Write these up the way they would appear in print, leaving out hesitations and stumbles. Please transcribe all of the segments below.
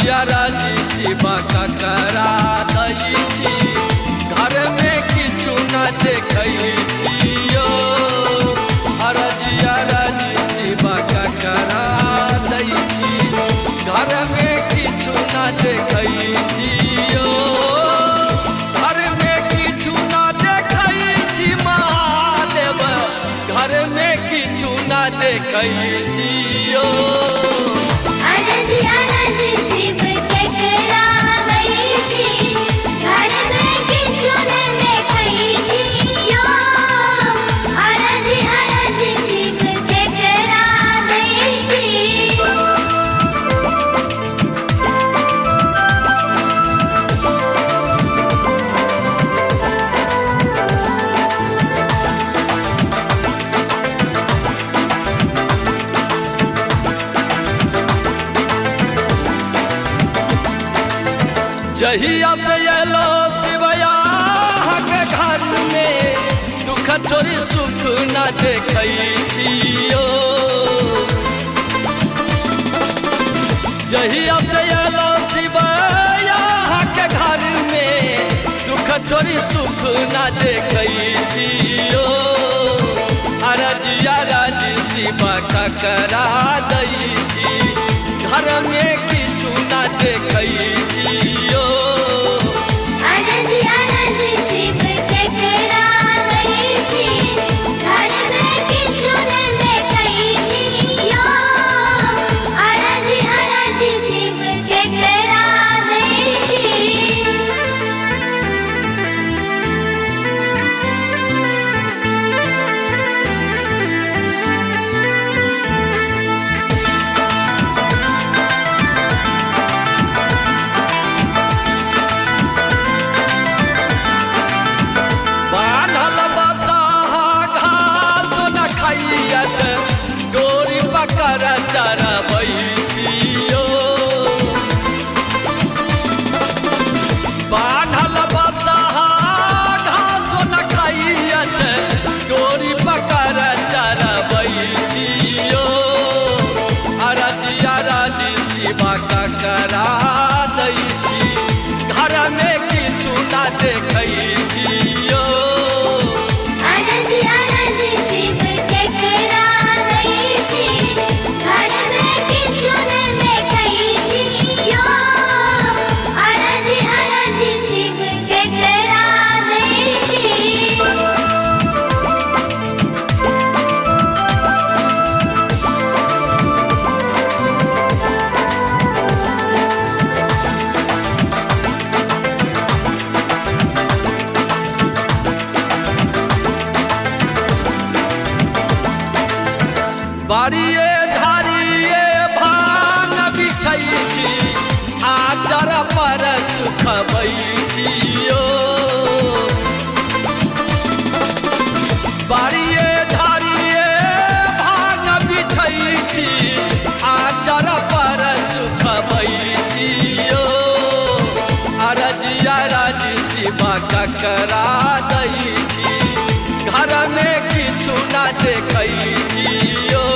अरजिया राजी सेवा का करा दई छी घर में किछु न देखै छियो अरजिया राजी सेवा का करा दई छी घर में किछु न देखै छियो घर में किछु न देखै छी महादेव घर में किछु न देखै छियो जहिया से एलो शिवया के घर में दुख चोरी सुख न देखै छियो जहिया से एलो शिवया के घर में दुख चोरी सुख न देखै छियो अरजिया राजी सेवा का करा दई छी घर में किछु न देखै छियो बारिये धारिये भांग बिछै छी आचर पर सुखबै छियो बारिये धारिये भांग बिछै छी आचर पर सुखबै छियो अरजिया राजी सेवा का करा दई छी घर में किछु न देखै छियो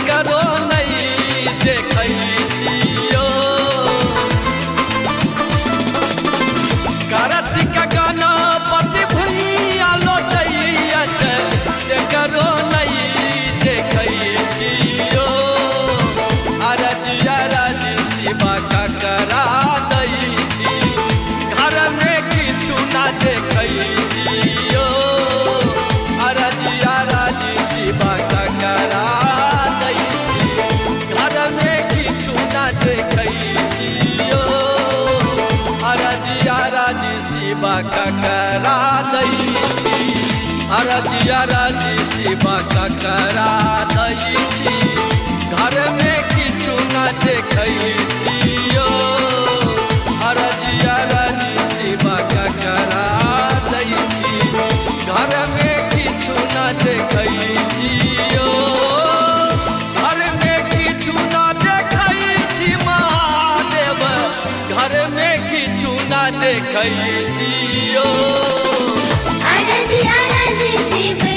करो नहीं देखै छियो कार्तिक गणपति भैया लौटैया करो नहीं देखै छियो अरजिया राजी सेवा का करा दई छी घर में किछु न देखै छियो अरजिया राजी सेवा का करा सेवा का करा दई अरजिया राजी सेवा का करा दै छी घर में किछु न देखै छियो अरजिया राजी सेवा का करा दै छी घर में किछु न देखै छियो घर में किछु न देखै छी महादेव घर में किछु न देखै छियो अरजिया राजी सेवा